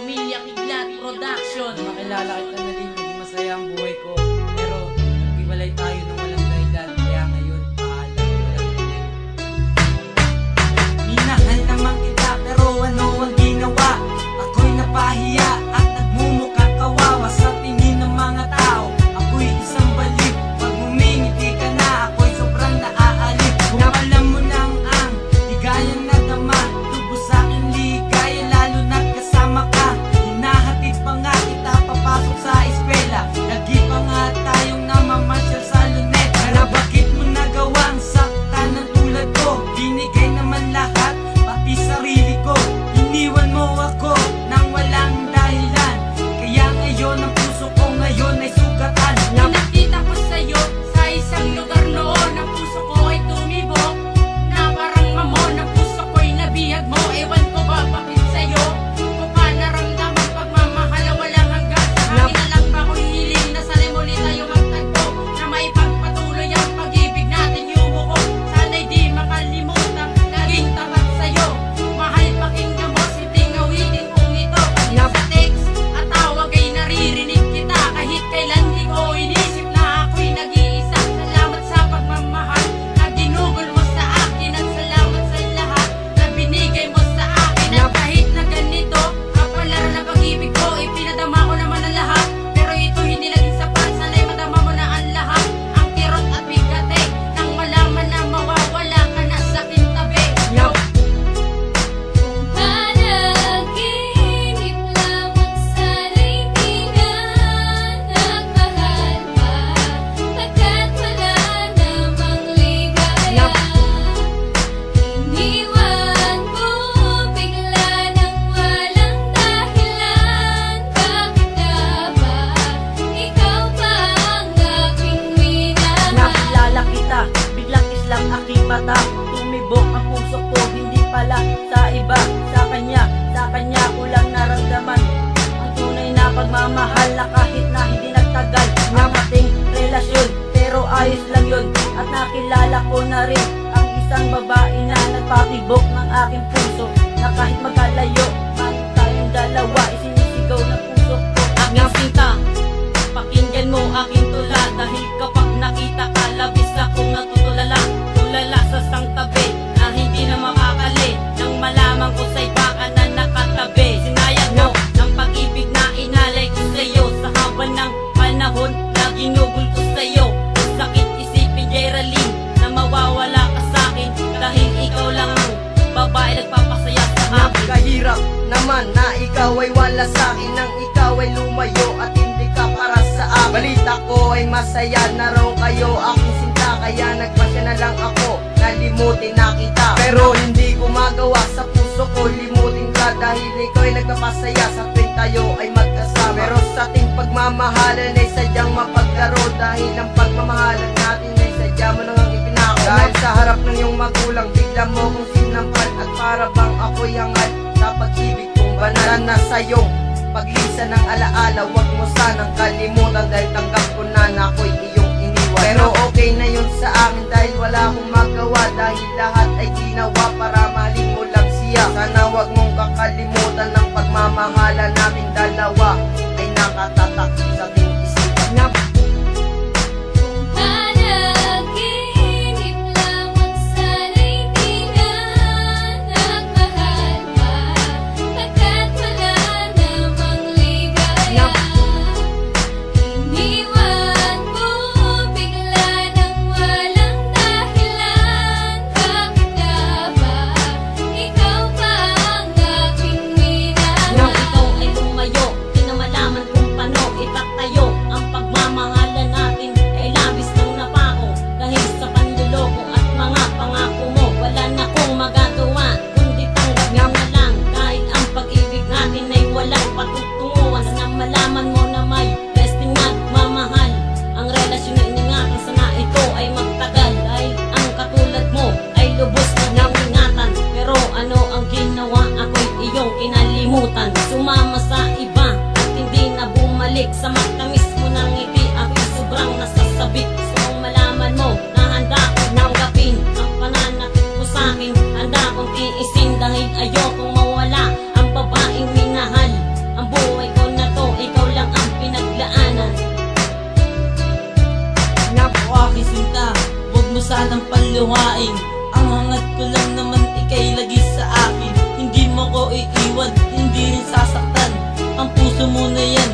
Pamilya Kidlat Production. Makilala kita na din, maging masaya ang buhay ko. Pero naghiwalay tayo ng walang dahilan, kaya ngayon paalam walang dahilan. Minahal naman kita pero ano ang ginawa? Ako'y napahiya at nagmumukhang kawawa sa tingin ng mga tao. Ako'y isang baliw, pag humingiti ka na ako'y sobrang naaalip. Kung alam mo lang ang ligayan na naman, lubos sa aking ligaya lalo na't kasama ka. Hinahatid pa nga kita papasok sa eskwela, lagi pa nga tayong namamasyal sa lunet. Pero bakit mo nagawang saktan ng tulad ko? Binigay naman lahat, pati sarili ko. Iniwan mo ako nang walang dahilan, kaya ngayon ang puso ko ngayon ay sugatan. Nakita ko sa'yo sa isang lugar noon. Ang puso ko ay tumibok na parang mamon. Ang puso ko'y nabihag mo. Ewan ko ba bakit sa'yo ko pa naramdaman pagmamahal na walang hanggan. Sa hangin na lang ba ko'y hiling na sana'y muli tayo magtagpo, na maipagpatuloy ang pag-ibig natin yumuko. Sana'y di makalimutan naging tapat sa'yo. Mahal pakinggan mo simpleng awitin kong ito. Kahit sa text at tawag ay naririnig kita. Kahit kailan di ko inisip na ako'y nag-iisa. Salamat sa pagmamahal na ginugol mo sa akin, at salamat sa lahat na binigay mo sa akin. At kahit na ganito kapalar na pag-ibig ko, ipinadama ko naman ang lahat. Pero ito hindi naging sapat. Sana'y madama mo na ang lahat, ang kirot at bigate, nang malaman na mawawala ka na sa aking tabi. Panaginip lamang sana'y di na nagmahal pa, pagkat wala namang ligaya. Iniwan mo bigla nang walang dahilan. Bakit nga ba ikaw pa ang aking minahal? Nakilala kita, biglang islang aking mata. Tumibok ang puso ko, hindi pala sa iba. Sa kanya ko lang naramdaman ang tunay na pagmamahal, na kahit na hindi nagtagal ang ating relasyon, pero ayos lang yun. At nakilala ko na rin ang isang babae na nagpatibok ng aking puso, na kahit magkalayo man tayong dalawa, isinisigaw ng puso ko. Aking sinta, pakinggan mo aking tula. Dahil kapag nakita ka, labis akong natutulala. Tulala sa sang tabi na hindi na makakali, nang malaman ko sa iba ka na nakatabi. Sinayang mo ng pag-ibig na inalay ko sa'yo, sa haba ng panahon na ginugol ko sa'yo. Ang sakit isipin, Geraldine, na mawawala ka sa'kin, dahil ikaw lang ang babae nagpapasaya sa akin. Napakahirap naman na ikaw ay wala sa'kin, nang ikaw ay lumayo at hindi ka para sa akin. Balita ko ay masaya na raw kayo, aking sinta, kaya nagpasya na lang ako, nalimutin na kita. Pero hindi ko magawa, sa puso ko limutin ka, dahil ikaw ay nagpapasaya sa tuwing tayo ay magkasama. Pero sa ating pagmamahalan ay sadyang mapaglaro, dahil ang pagmamahalan natin ay sadya mo nang ipinako. Dahil sa harap ng iyong magulang, bigla mo kong sinampal, at para bang ako'y hangal sa pag-ibig kong banal. Na sa'yong paglisa ng alaala, wag mo sanang kalimutan, dahil tanggap ko na ako'y iyong iniwan. Pero okay na yun sa akin, dahil wala akong magawa, dahil lahat ay ginawa para mahalin mo lang siya. Sana wag mong kakalimutan ng pagmamahala nating dalawa ay nakatatak sa ating isipan. Panaginip lamang sana'y di na nagmahal pa, pagkat wala namang ligaya. Iniwan mo bigla nang walang dahilan. Bakit nga ba ikaw pa ang aking minahal? Nang ikaw ay lumayo, di na malaman kung paano itatayo. Ang pagmamahalan natin ay labis ng napako, dahil sa panluloko at mga pangako mo. Wala na akong magagawa, kundi tanggapin na lang, dahil ang pag-ibig natin ay walang patutunguhan. Sana malaman mo na may testing at mamahal ang relasyon na iningatan. Sana ito ay magtagal, dahil ang katulad mo ay lubos na ingatan. Pero ano ang ginawa, ako'y iyong kinalimutan. Sumama sa iba at hindi na bumalik, sa matamis mo ng ngiti ako'y sobrang nasasabik. Gusto kong malaman mo na handa kong tanggapin ang pananakit mo sa'kin. Handa kong tiisin dahil ayokong mawala ang babaeng minahal. Ang sanang paluhain. Ang hangat ko lang naman ikay lagi sa akin. Hindi mo ko iiwan, hindi rin sasaktan. Ang puso mo na yan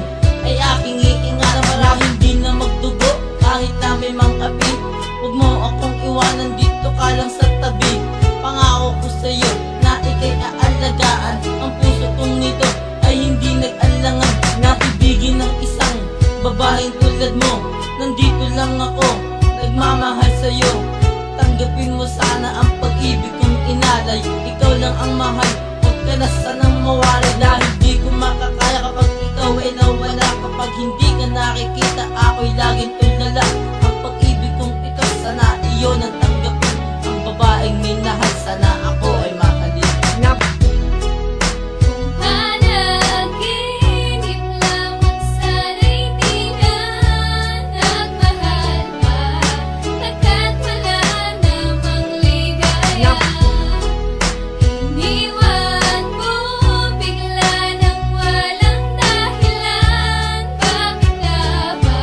ay aking iingatan para hindi na magdugo kahit na may mangkapi. Huwag mo akong iwanan, dito ka lang sa tabi. Pangako ko sa'yo na ikay aalagaan. Ang puso kong nito ay hindi nag-alangan na ibigin ng isang babaeng tulad mo. Nandito lang ako, nagmamahal sa'yo. Tanggapin mo sana ang pag-ibig kong inalay. Ikaw lang ang mahal, huwag ka na sanang mawalay. Dahil di ko makakaya kapag ikaw ay nawala. Kapag hindi ka nakikita, ako'y laging tulala. Ang pag-ibig kong ito, sana iyon ang tanggapin. Ang babaeng minahal, sana ako ay mahalin. Kung panaginip lamang sana'y di na nagmahal pa, pagkat wala namang ligaya. Iniwan mo bigla nang walang dahilan. Bakit nga ba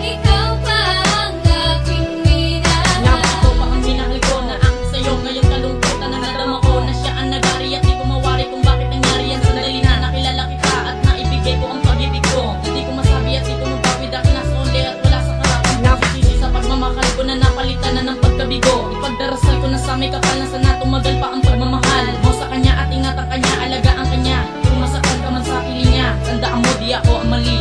ikaw pa ang aking minahal? Ikaw pa ang minahal ko na ang sa'yo. Ngayon kalungkutan na nadama ko na siya ang nagari at di ko mawari kung bakit nangyari yan. Sandali na nakilala kita at naibigay ko ang pag-ibig ko. Hindi ko masabi at di ko mabawi dahil nasa uli at wala sa karapang nasisisi sa pagmamahal ko na napalitan na ng pagkabigo. Ipagdarasal ko na sa may kapal na sana tumagal pa ang pagmamahal mo sa kanya at ingatan kanya, alagaan kanya. Kung masaktan ka man sa piling niya, tandaan mo di ako ang mali.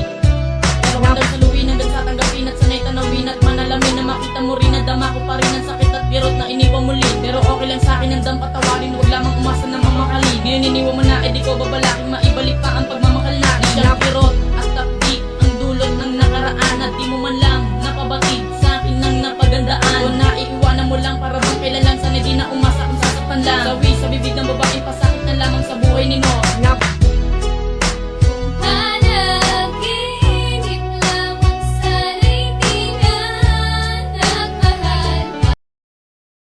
Pero hanggang sa luwi hanggang sa tanggapin at sanay tanawin at manalamin na makita mo rin na dama ko pa rin ang sakit at birot na iniwan muli. Pero okay lang sa akin ang dam patawarin, huwag lamang umasa na mamahalin. Ngayon iniwan mo na, di ko babalaking maibalik pa ang pagmamahal na. Di siya birot at tapik ang dulot ng nakaraan at di mo man lang napabatid sa akin ng napagandaan. O naiiwanan mo lang para bang kailan sana di na umasa kung sasaktan lang. Sawi sa bibig ng babae, pasakit na lamang sa buhay ni Nor.